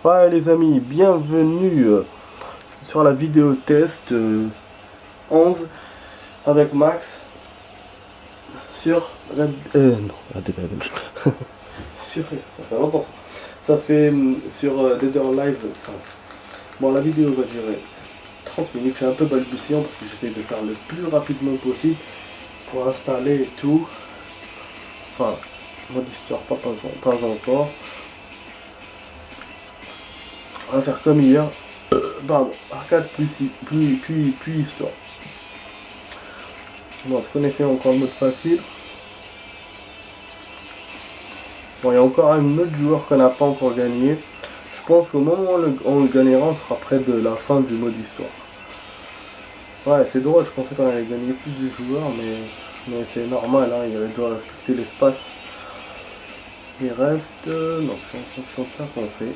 Ouais les amis, bienvenue sur la vidéo test 11 avec Max sur Red... non, Red Dead Redemption. sur... Ça fait longtemps ça. Ça fait sur Dead or Alive 5. Bon, la vidéo va durer 30 minutes. Je suis un peu balbutiant parce que j'essaie de faire le plus rapidement possible pour installer tout. Enfin, mode histoire, pas encore. On va faire comme hier. Pardon, arcade puis histoire. Bon, on se connaissait encore le mode facile. Bon, il y a encore un autre joueur qu'on n'a pas encore gagné. Je pense qu'au moment où on le gagnera, on sera près de la fin du mode histoire. Ouais, c'est drôle, je pensais qu'on allait gagner plus de joueurs, mais c'est normal, hein, il doit respecter l'espace. Il reste... non, c'est en fonction de ça qu'on sait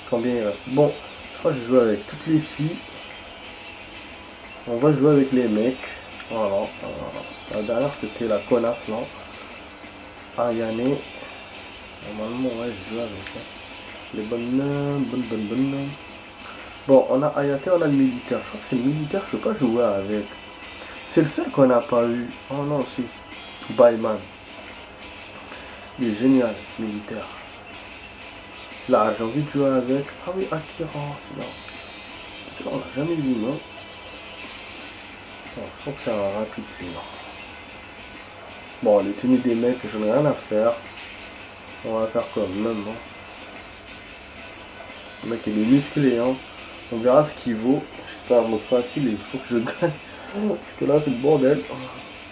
combien il reste. Bon, je crois que je joue avec toutes les filles. On va jouer avec les mecs. Voilà. La dernière c'était la connasse là. Ayane. Normalement ouais je joue avec ça. Les bonnes. Bon, on a Ayate, on a le militaire. Je crois que c'est le militaire, je peux pas jouer avec. C'est le seul qu'on n'a pas eu. Oh non, si. Bayman. Il est génial ce militaire. Là, j'ai envie de jouer avec. Ah oui, Akira. Non. C'est on l'a jamais vu, non? Bon, je sens que c'est un rapide celui-là. Bon, les tenues des mecs, j'en ai rien à faire. On va faire comme même. Hein. Le mec il est musclé, hein. On verra ce qu'il vaut. Je sais pas, un mode facile, il faut que je gagne. Parce que là c'est le bordel.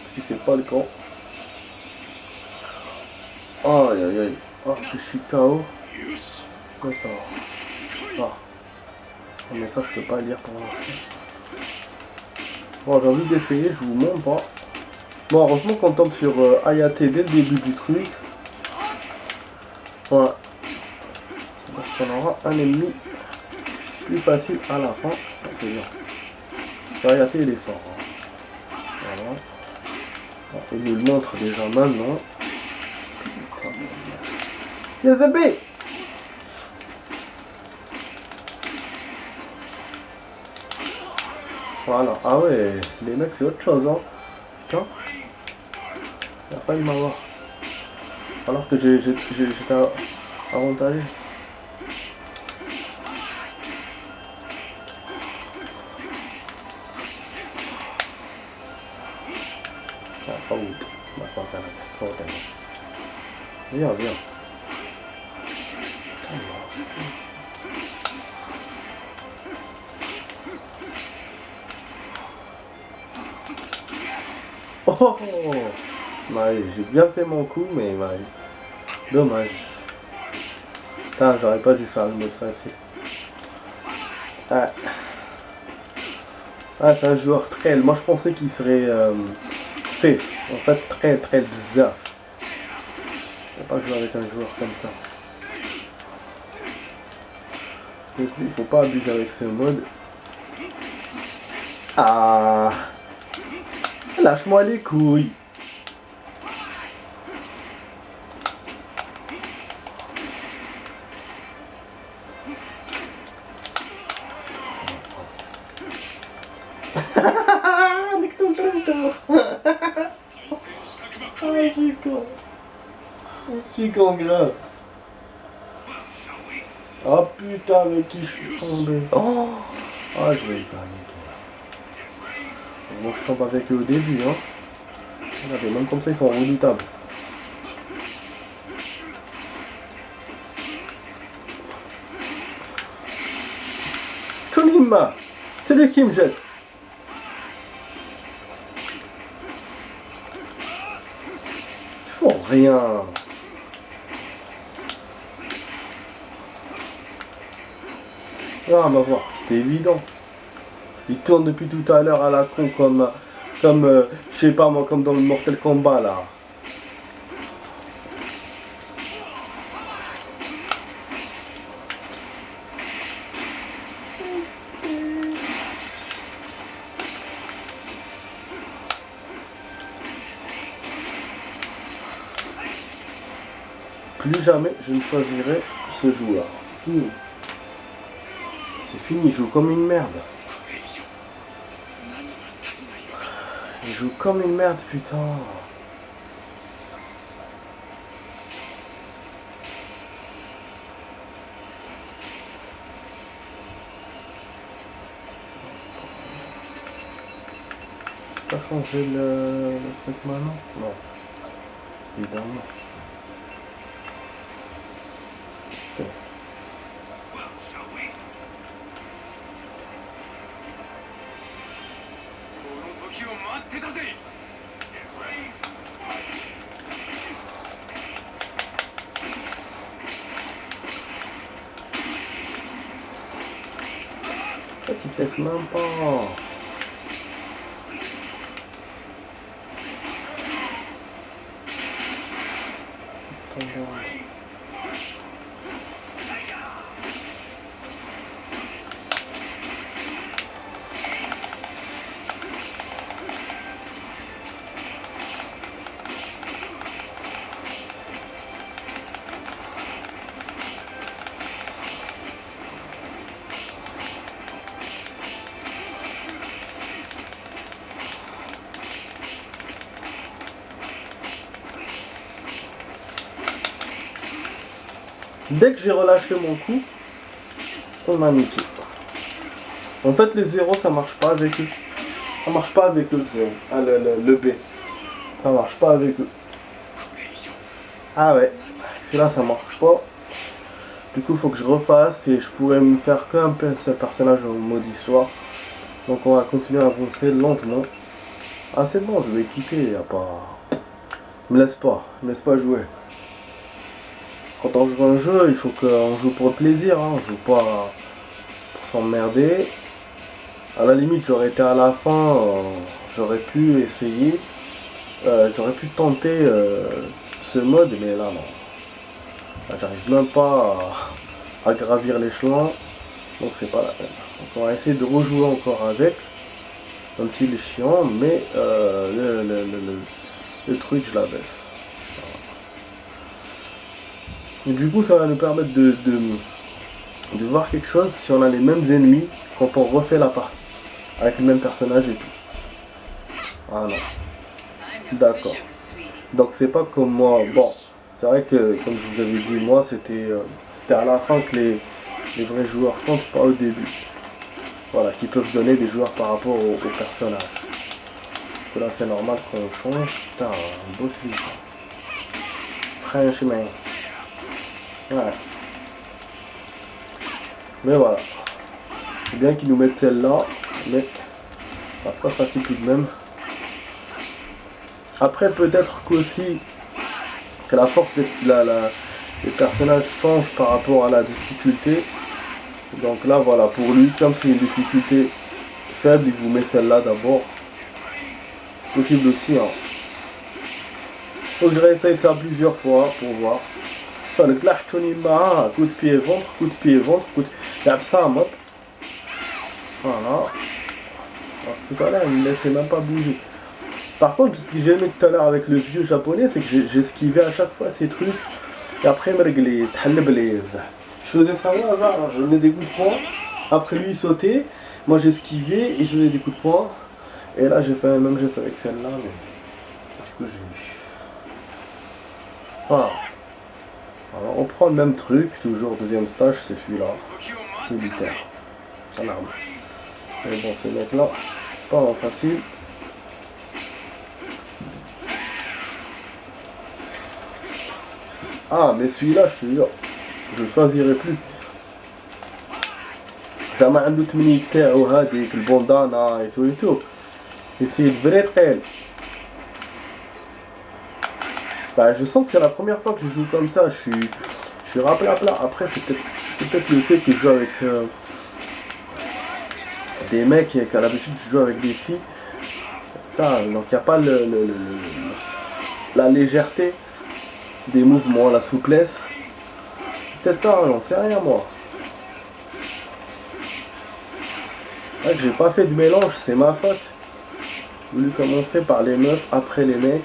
Si c'est pas le cas. Aïe aïe aïe. Oh que je suis KO. Comme ça. Ah. Mais ça je peux pas lire pour l'instant. Bon, j'ai envie d'essayer, je vous montre pas. Bon, heureusement qu'on tombe sur Ayate dès le début du truc. Voilà. Donc on aura un ennemi plus facile à la fin. Ça c'est bien. Ayate il est fort. Hein. Voilà. Il nous le montre déjà maintenant. Les épées. Voilà. Ah ouais, les mecs c'est autre chose hein. Tiens. Il a failli m'avoir. Alors que j'étais avantagé. Ah, pas où. Viens. Oh, ouais, j'ai bien fait mon coup, mais ouais, dommage. Putain, j'aurais pas dû faire le mode facile. Ah, c'est un joueur très... Moi, je pensais qu'il serait fait. En fait, très bizarre. Je ne vais pas jouer avec un joueur comme ça. Donc, il faut pas abuser avec ce mode. Ah, lâche-moi les couilles. Nique ton traiteur. Je suis con grave. Oh putain, avec qui je suis tombé. Oh, je vais y gagner. Bon, je tombe avec eux au début, hein. Regardez, même comme ça, ils sont redoutables. Chonima, c'est lui qui me jette. Je fais rien. Ah, on va voir, c'était évident. Il tourne depuis tout à l'heure à la con comme je sais pas moi, comme dans le Mortal Kombat là. Plus jamais je ne choisirai ce joueur. C'est fini. C'est fini, il joue comme une merde. Il joue comme une merde, putain. Pas changer le truc maintenant? Non. Évidemment. Okay. Tu te laisses même pas. Dès que j'ai relâché mon coup, on m'a niqué. En fait, les zéros, ça marche pas avec eux. Ça marche pas avec eux, le 0. Ah, le B. Ça marche pas avec eux. Ah ouais. Celui-là, ça marche pas. Du coup, il faut que je refasse et je pourrais me faire qu'un personnage en mode histoire. Donc, on va continuer à avancer lentement. Ah, c'est bon, je vais quitter. Y a pas... Me laisse pas jouer. Quand on joue un jeu, il faut qu'on joue pour le plaisir, hein. On joue pas pour s'emmerder. À la limite, j'aurais été à la fin, j'aurais pu essayer, j'aurais pu tenter ce mode, mais là non. Là, j'arrive même pas à gravir l'échelon, donc c'est pas la peine. Donc on va essayer de rejouer encore avec, même s'il est chiant, mais le truc je la baisse. Et du coup, ça va nous permettre de voir quelque chose si on a les mêmes ennemis quand on refait la partie. Avec le même personnage et tout. Ah non. D'accord. Donc c'est pas comme moi. Bon, c'est vrai que, comme je vous avais dit, moi, c'était à la fin que les vrais joueurs comptent, pas au début. Voilà, qui peuvent donner des joueurs par rapport au personnage. Donc là, c'est normal qu'on change. Putain, un beau slip. Franchement. Ouais. Mais voilà. C'est bien qu'ils nous mettent celle-là, mais c'est pas facile tout de même. Après, peut-être qu'aussi que la force des personnages change par rapport à la difficulté. Donc là, voilà, pour lui, comme c'est une difficulté faible, il vous met celle-là d'abord. C'est possible aussi, hein. Donc je réessaye ça plusieurs fois pour voir. Le clash coup de pied ventre, coup de pied ventre, coup de pied ça en mode. Voilà. Alors, tout à l'heure, il ne me laissait même pas bouger. Par contre, ce que j'ai aimé tout à l'heure avec le vieux japonais, c'est que j'esquivais à chaque fois ces trucs. Et après, il me réglait. Je faisais ça au hasard, hein. Je donnais des coups de poing. Après lui, il sautait. Moi, j'esquivais et je donnais des coups de poing. Et là, j'ai fait un même geste avec celle-là. Mais... du coup, j'ai eu. Voilà. Alors, on prend le même truc, toujours deuxième stage, c'est celui-là. Militaire. En arme. Mais bon, ces mecs-là, c'est pas vraiment facile. Ah, mais celui-là, je te jure, je ne choisirai plus. Ça m'a un doute militaire ou avec le bandana et tout et tout. Et c'est vrai réel. Bah, je sens que c'est la première fois que je joue comme ça. Je suis rappelé à plat. Après, c'est peut-être le fait que je joue avec des mecs et qu'à l'habitude je joue avec des filles. Ça, donc il n'y a pas la légèreté des mouvements, la souplesse. Peut-être ça, j'en sais rien moi. C'est vrai que j'ai pas fait de mélange, c'est ma faute. J'ai voulu commencer par les meufs, après les mecs.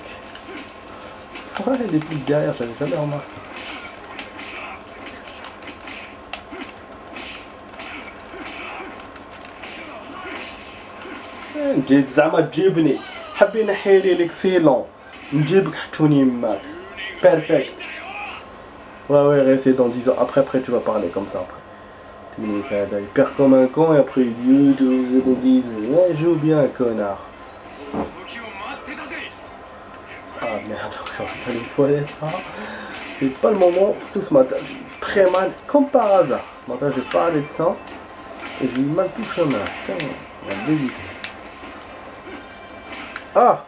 Ouais, les filles derrière, j'avais jamais remarqué. جيت زعما تجيبني حبي نحيلي ليكسيلون نجيبك حتوني معاك بيرفكت. Ouais, rester dans 10 ans. Après, tu vas parler comme ça après. Il perd comme un con et après il dit ouais, joue bien, connard. Ah merde, j'ai envie d'aller aux toilettes. Hein. C'est pas le moment, surtout ce matin. J'ai très mal, comme par hasard. Ce matin, j'ai parlé de ça et j'ai eu mal tout le chemin. Putain, on va me dégoûter. Ah!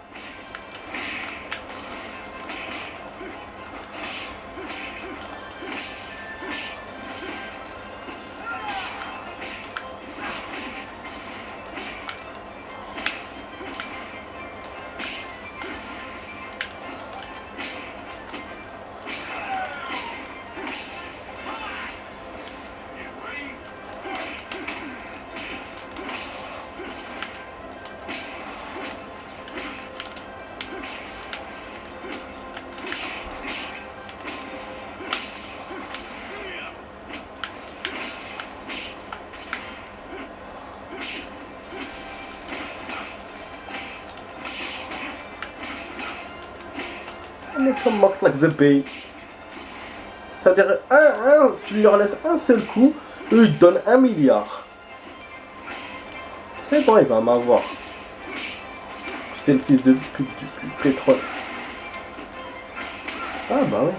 Mais comme Mark Zebey. C'est-à-dire, tu leur laisses un seul coup, eux ils te donnent 1 milliard. C'est bon, il va m'avoir. C'est le fils de pute du pétrole. Ah bah oui.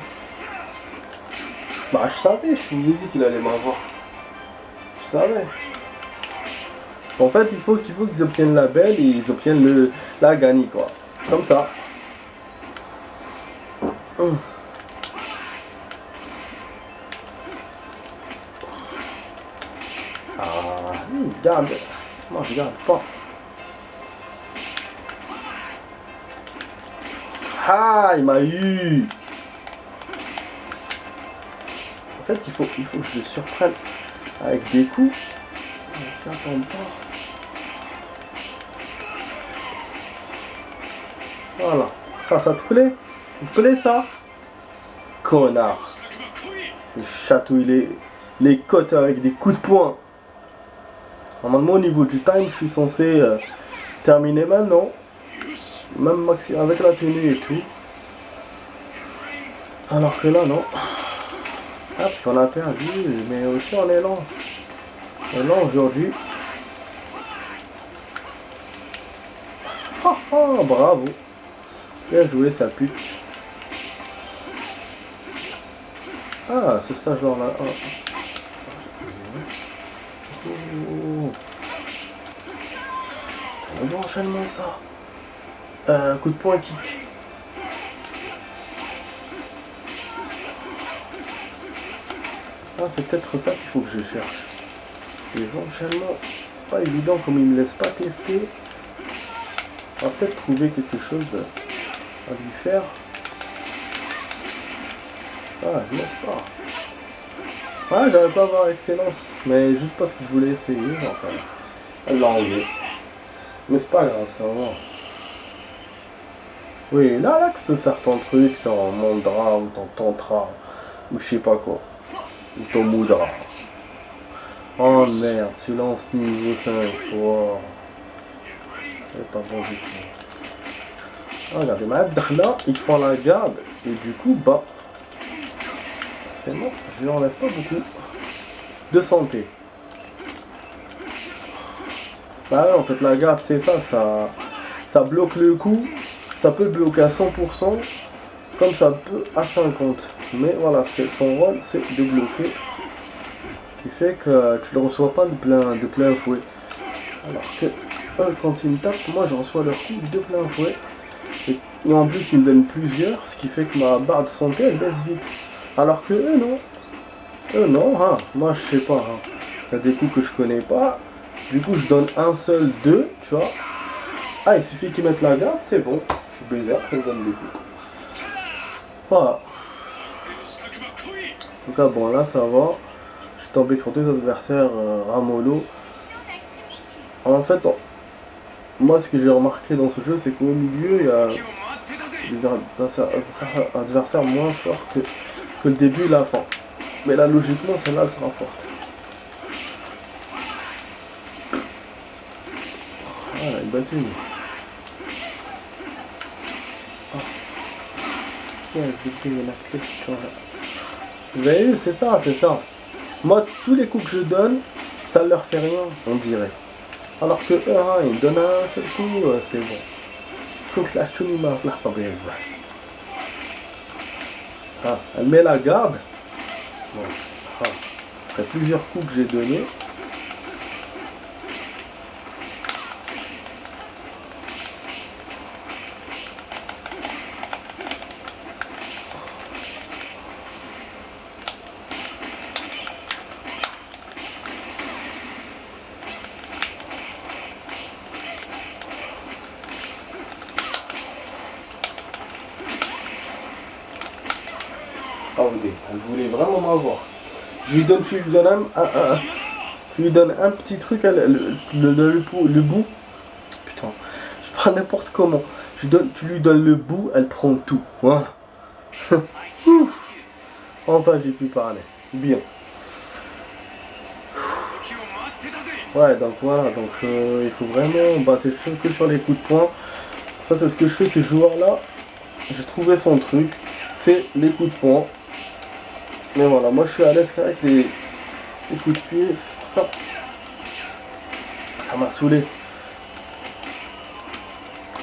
Bah je savais, je vous ai dit qu'il allait m'avoir. Je savais. En fait, il faut qu'ils obtiennent la belle et ils obtiennent la gagne quoi. Comme ça. Ah, il garde. Moi, je garde pas. Ah, il m'a eu. En fait, il faut que je le surprenne avec des coups. Ça tombe pas. Voilà. Ça te plaît? Ça te plaît ça? Connard. Il chatouille les côtes avec des coups de poing. Normalement au niveau du time je suis censé terminer maintenant. Même maxi avec la tenue et tout. Alors que là non. Ah parce qu'on a perdu, mais aussi on est lent. On est lent aujourd'hui. Ah ah, bravo. Bien joué sa pute. Ah, ce stage là. Oh. Un bon enchaînement ça. Coup de poing kick. Ah, c'est peut-être ça qu'il faut que je cherche. Les enchaînements, c'est pas évident comme ils me laissent pas tester. On va peut-être trouver quelque chose à lui faire. Ah, je laisse pas. Ouais, j'arrive pas à avoir excellence, mais juste parce que je voulais essayer, donc elle l'a enlevé. Mais c'est pas grave, ça va. Oui, là, tu peux faire ton truc, ton mandra ou ton tantra, ou je sais pas quoi. Ou ton moudra. Oh merde, tu lances niveau 5. Wow. C'est pas bon du tout. Ah, regardez, là, ils font la garde, et du coup, bah. C'est bon, je lui enlève pas beaucoup de santé. Bah ouais, en fait la garde c'est ça bloque le coup, ça peut le bloquer à 100%, comme ça peut à 50%. Mais voilà, son rôle c'est de bloquer, ce qui fait que tu ne le reçois pas de plein fouet. Alors que eux quand ils me tapent, moi je reçois leur coup de plein fouet. Et en plus ils me donnent plusieurs, ce qui fait que ma barre de santé elle baisse vite. Alors que eux non, hein. Moi je sais pas, hein. Il y a des coups que je connais pas, du coup je donne un seul, deux, tu vois. Ah, il suffit qu'ils mettent la garde, c'est bon, je suis baiser, après je donne des coups. Voilà. En tout cas, bon là ça va, je suis tombé sur deux adversaires Ramolo. En fait, moi ce que j'ai remarqué dans ce jeu, c'est qu'au milieu il y a des adversaires moins forts que le début et la fin. Mais là, logiquement, celle-là, elle sera forte. Ah, une bonne tenue. Ah. Yeah, vous avez vu, c'est ça, c'est ça. Moi, tous les coups que je donne, ça ne leur fait rien, on dirait. Alors que eux, hein, ils donnent un seul coup, c'est bon. Donc là, tu m'as fait la brise. Ah, elle met la garde. Bon. Ah. Après plusieurs coups que j'ai donnés. Attendez, elle voulait vraiment m'avoir. Je lui donne, tu lui donnes tu lui donnes un petit truc, le bout. Putain, je parle n'importe comment. Tu lui donnes le bout, elle prend tout. Voilà. Ouf. Enfin, j'ai pu parler. Bien. Ouais, donc voilà, donc il faut vraiment baser que sur les coups de poing. Ça, c'est ce que je fais, ce joueur-là. J'ai trouvé son truc, c'est les coups de poing. Mais voilà, moi je suis à l'aise avec les coups de pied, c'est pour ça. Ça m'a saoulé.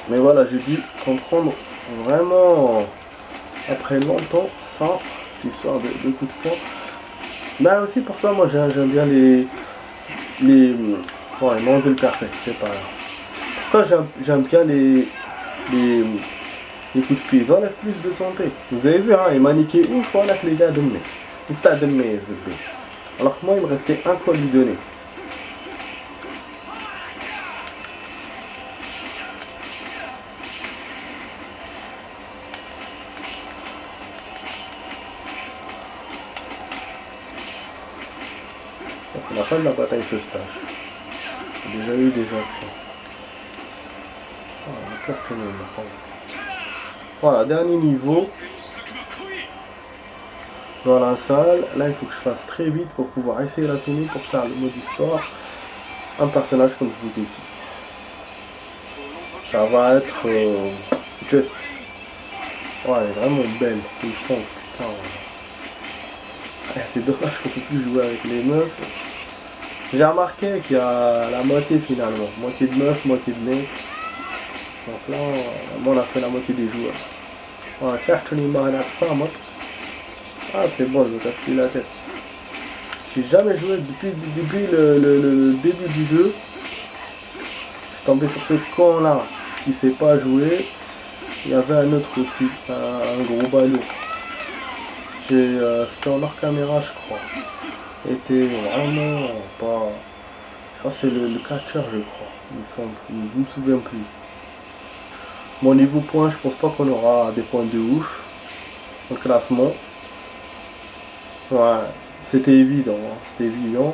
Mais voilà, j'ai dû comprendre vraiment après longtemps ça, cette histoire de coups de poing. Mais aussi pourquoi moi j'aime bien bon, ils m'ont enlevé le perfect, c'est pas grave. Pourquoi j'aime bien les coups de pied, ils enlèvent plus de santé. Vous avez vu, hein, il m'a niqué une fois là que les gars donnaient. Alors que moi il me restait un coup à lui donner. C'est la fin de la bataille ce stage. J'ai déjà eu des actions. Voilà, dernier niveau. Dans la salle, là il faut que je fasse très vite pour pouvoir essayer la tenue pour faire le mode histoire. Un personnage comme je vous ai dit. Ça va être Just. Ouais, elle est vraiment belle. Ils font, putain. Ouais, c'est dommage qu'on peut plus jouer avec les meufs. J'ai remarqué qu'il y a la moitié finalement. Moitié de meufs, moitié de mecs. Donc là, on a fait la moitié des joueurs. Voilà, ah, c'est bon, je me casse plus la tête. J'ai jamais joué depuis le début du jeu. Je suis tombé sur ce con là qui sait pas jouer. Il y avait un autre aussi, un gros ballot. C'était en hors caméra, je crois. Il était vraiment pas. Je crois que c'est le catcheur, je crois. Il me semble. Je ne me souviens plus. Mon niveau point, je pense pas qu'on aura des points de ouf. Au classement. Ouais, c'était évident, hein, c'était évident.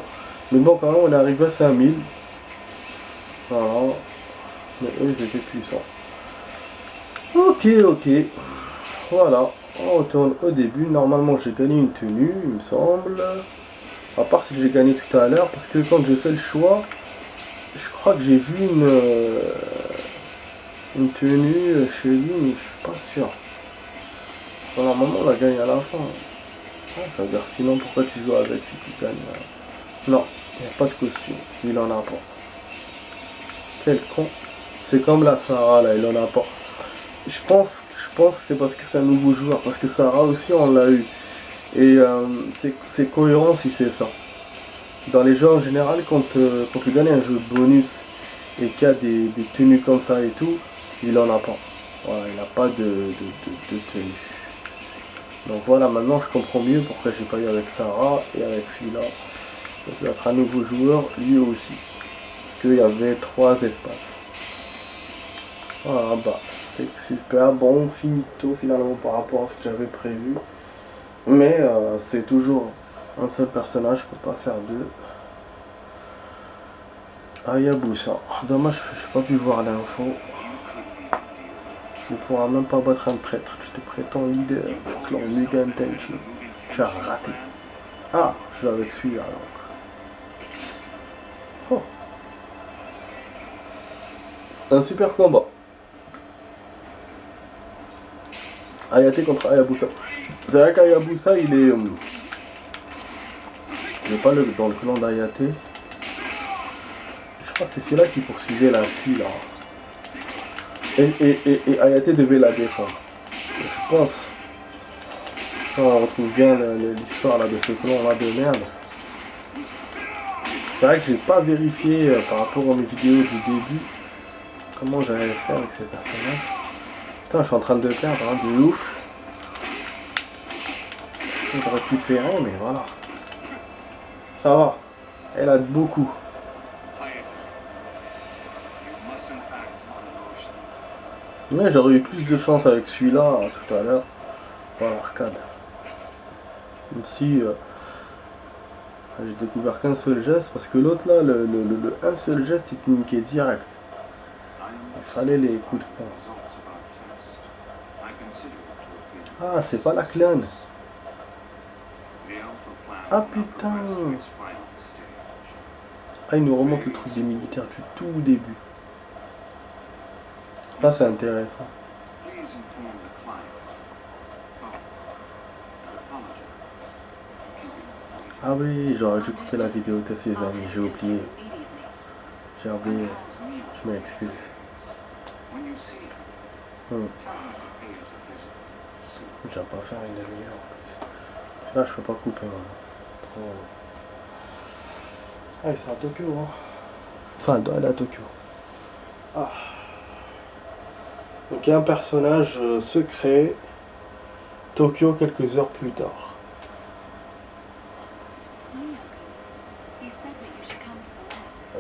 Mais bon, quand même, on est arrivé à 5000. Voilà. Mais eux, ils étaient puissants. Ok, ok. Voilà. On retourne au début. Normalement, j'ai gagné une tenue, il me semble. À part si j'ai gagné tout à l'heure. Parce que quand j'ai fait le choix, je crois que j'ai vu une tenue chez lui, mais je suis pas sûr. Bon, normalement, on l'a gagné à la fin. Ça veut dire sinon pourquoi tu joues avec si tu gagnes. Non, il n'y a pas de costume, il en a pas. Quel con. C'est comme la Sarah là, il en a pas. Je pense que c'est parce que c'est un nouveau joueur, parce que Sarah aussi on l'a eu. Et c'est cohérent si c'est ça. Dans les jeux en général, quand tu gagnes un jeu bonus et qu'il y a des tenues comme ça et tout, il en a pas. Voilà, il n'a pas de tenue. Donc voilà, maintenant je comprends mieux pourquoi j'ai pas eu avec Sarah et avec celui-là. Ça doit être un nouveau joueur, lui aussi. Parce qu'il y avait 3 espaces. Voilà, bah, c'est super bon, finito finalement par rapport à ce que j'avais prévu. Mais c'est toujours un seul personnage, je peux pas faire deux. Hayabusa. Dommage que je n'ai pas pu voir l'info. Tu ne pourras même pas battre un prêtre. Tu te prétends leader du clan Mugen Tenchi. Tu as raté. Ah, je joue avec celui-là donc. Oh. Un super combat. Hayate contre Hayabusa. C'est vrai qu'Hayabusa, il est pas dans le clan d'Hayate. Je crois que c'est celui-là qui poursuivait la fille là. Et Hayate devait la défendre. Je pense. Ça, on retrouve bien l'histoire là de ce clan là de merde. C'est vrai que j'ai pas vérifié par rapport à mes vidéos du début comment j'allais faire avec ces personnages. Putain, je suis en train de perdre, hein, de ouf. J'essaie de récupérer, mais voilà. Ça va. Elle a beaucoup. Mais j'aurais eu plus de chance avec celui-là tout à l'heure dans l'arcade. Même si j'ai découvert qu'un seul geste, parce que l'autre là, le un seul geste, il te niquait direct. Il fallait les coups de poing. Ah, c'est pas la clone. Ah putain. Ah, il nous remonte le truc des militaires du tout début. Ça, c'est intéressant. Ah oui, j'aurais dû couper la vidéo test les amis, j'ai oublié. J'ai oublié. Je m'excuse. J'aime pas faire une demi-heure en plus. Là, je peux pas couper maintenant. C'est trop. Ah, c'est à Tokyo, hein. Enfin, elle doit aller à Tokyo. Ah. Donc, il y a un personnage secret. Tokyo, quelques heures plus tard.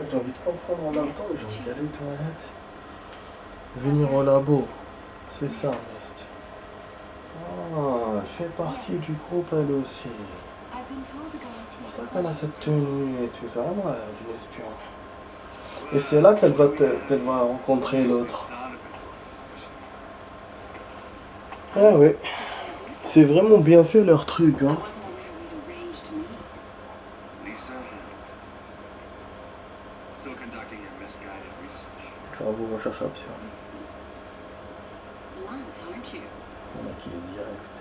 J'ai envie de comprendre en même temps, j'ai envie d'aller aux toilettes. Venir au labo. C'est ça, reste. Ah, elle fait partie du groupe elle aussi. C'est pour ça qu'elle a cette tenue et tout ça. Vraiment, elle a d'une espion. Et c'est là qu'elle va rencontrer l'autre. Ah ouais. C'est vraiment bien fait leur truc, hein. J'avoue, recherche absurde. On a qui est direct.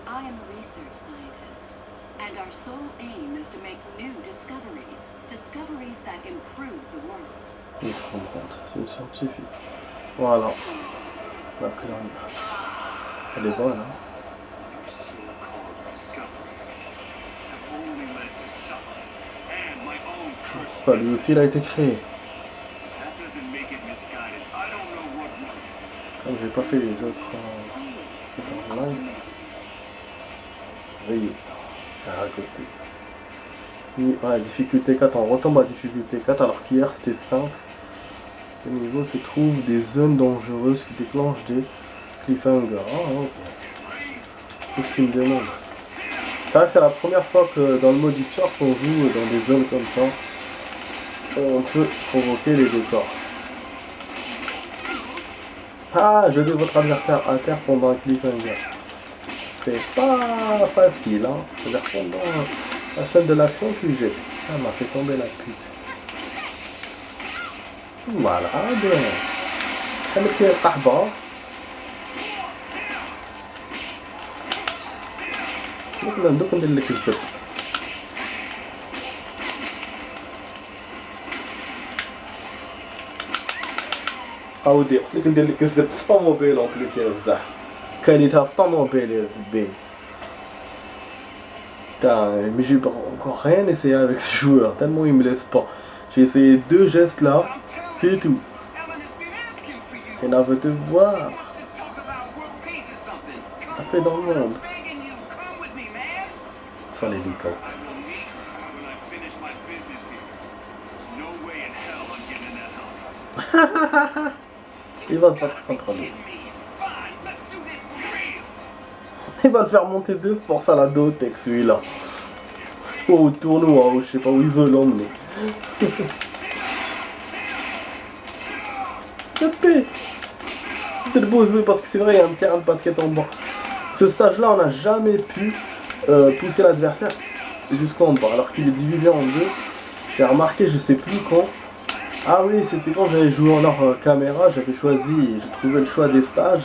I am a research scientist, and our sole aim is to make new discoveries. Discoveries that improve the world. Je me rends compte, c'est une scientifique. Voilà. La clone. Elle est bonne, hein. Enfin, lui aussi, il a été créé. Comme j'ai pas fait les autres live. Oui, à côté. Ouais, difficulté 4, on retombe à difficulté 4 alors qu'hier c'était 5. Au niveau se trouve des zones dangereuses qui déclenchent des cliffhangers. Ah ok. C'est ce qu'il me demande. C'est vrai que c'est la première fois que dans le mode histoire qu'on joue dans des zones comme ça. On peut provoquer les décors. Ah, jetez votre adversaire à terre pendant un cliffhanger. C'est pas facile, hein. C'est-à-dire pendant la scène de l'action, tu jettes. Ah, m'a fait tomber la pute. Voilà, bien. Elle était parbord. Donc, on est le كذب. عاودي قلت لك ندير لك الزب في طوموبيل اون بليس يا الزاح كانيتها في طوموبيل يا زبي. Putain, mais j'ai encore rien essayé avec ce joueur, tellement il me laisse pas. J'ai essayé 2 gestes là, c'est tout. Et là, veut te voir. Ça fait dans le monde. Ça les licornes. Il va se battre contre nous. Il va le faire monter de force à la Dotec celui-là. Au tournoi, ou je sais pas où il veut l'emmener. C'est paix. C'est beau jouer parce que c'est vrai, il y a un terrain de basket en bas. Ce stage-là, on n'a jamais pu pousser l'adversaire jusqu'en bas, alors qu'il est divisé en deux. J'ai remarqué, je sais plus quand, Ah oui, c'était quand j'avais joué en hors caméra, j'avais choisi, j'ai trouvé le choix des stages.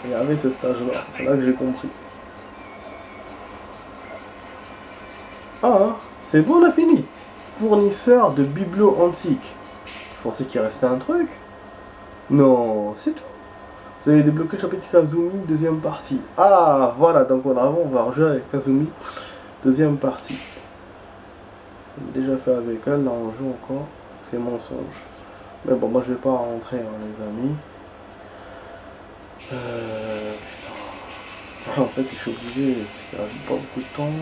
Et il y avait ce stage-là, c'est là que j'ai compris. Ah, c'est bon, on a fini. Fournisseur de bibelots antiques. Je pensais qu'il restait un truc. Non, c'est tout. Vous avez débloqué le chapitre Kazumi, deuxième partie. Ah, voilà, donc on va rejouer avec Kazumi, deuxième partie. J'ai déjà fait avec elle, là on joue encore. C'est mensonge. Mais bon, moi je vais pas rentrer, hein, les amis. Putain. En fait, je suis obligé, parce qu'il reste pas beaucoup de temps.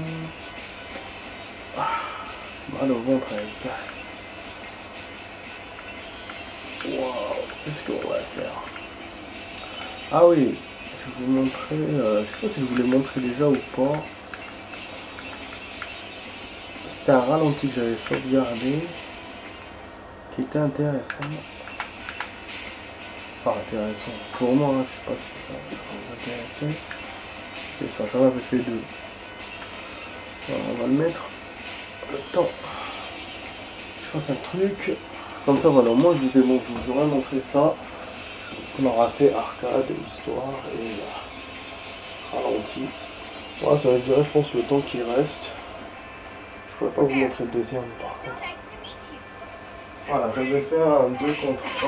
Ah, mal au ventre avec ça. Waouh, qu'est-ce qu'on va faire? Ah oui, je vais vous montrer, je sais pas si je vous l'ai montré déjà ou pas. C'était un ralenti que j'avais sauvegardé, qui était intéressant. Enfin intéressant, pour moi, hein, je sais pas si ça va vous intéresser. C'est ça, j'en avais fait deux. Alors, on va le mettre le temps. Je fasse un truc. Comme ça, voilà, moi je vous aurais montré ça. On aura fait arcade, histoire et ralenti. Voilà, ça va durer, je pense, le temps qui reste. Je pourrais pas vous montrer le deuxième par contre. Voilà, j'avais fait un 2 contre 1.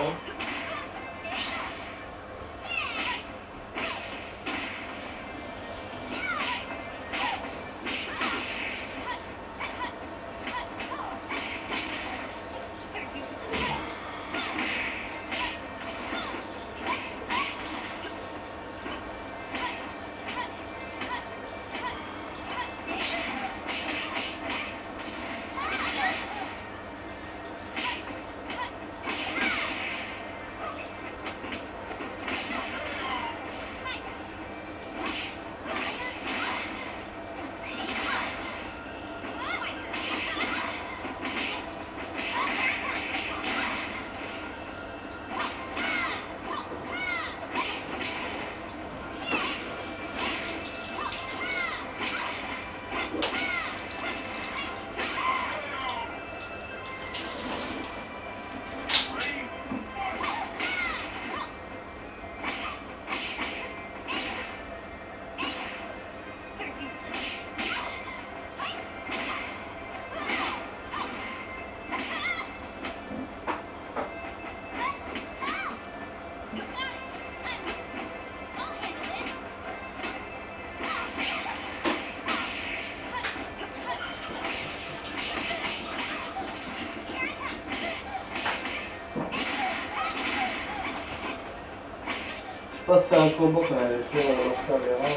Je sais pas si c'est un combo qu'on avait fait dans notre caméra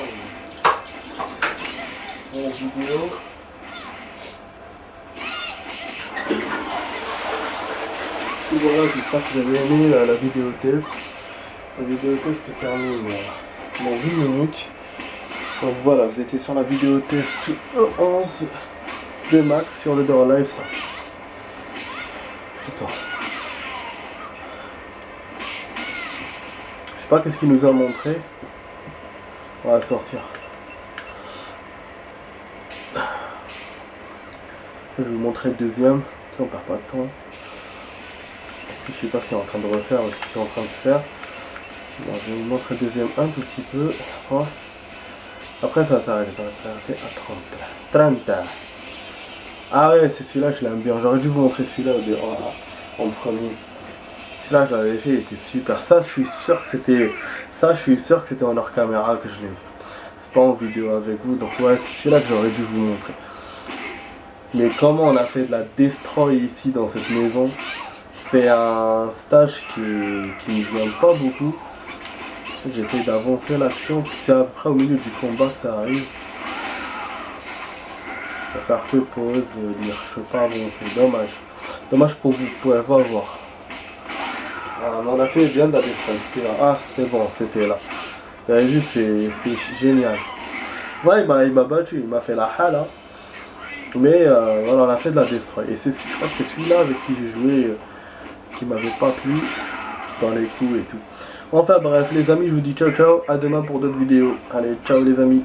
ou en vidéo. Et voilà, j'espère que vous avez aimé la vidéo test. La vidéo test se termine dans 1 minute. Donc voilà, vous étiez sur la vidéo test 11 de Max sur le Dead or Alive 5. Attends. Je sais pas qu'est-ce qu'il nous a montré. On va sortir. Je vais vous montrer le deuxième, ça on perd pas de temps. Je sais pas ce qu'il est en train de refaire ou ce qu'ils sont en train de faire. Bon, je vais vous montrer le deuxième un tout petit peu. Ouais. Après ça s'arrête à 30. Ah ouais, c'est celui-là, je l'aime bien. J'aurais dû vous montrer celui-là en premier. Celui-là, je l'avais fait, il était super. Ça, je suis sûr que c'était en hors caméra que je l'ai vu. C'est pas en vidéo avec vous, donc ouais, c'est celui-là que j'aurais dû vous montrer. Mais comment on a fait de la destroy ici dans cette maison, c'est un stage qui ne vient pas beaucoup. J'essaie d'avancer l'action parce que c'est après au milieu du combat que ça arrive. Je vais faire que pause, dire je peux pas avancer, dommage. Dommage pour vous, vous pouvez pas voir. On a fait bien de la destroy, c'était là. Ah c'est bon, c'était là. Vous avez vu, c'est génial. Ouais, il m'a battu, il m'a fait la hala. Mais voilà, on a fait de la destroy. Et je crois que c'est celui-là avec qui j'ai joué qui m'avait pas plu dans les coups et tout. Enfin bref les amis, je vous dis ciao ciao, à demain pour d'autres vidéos. Allez, ciao les amis.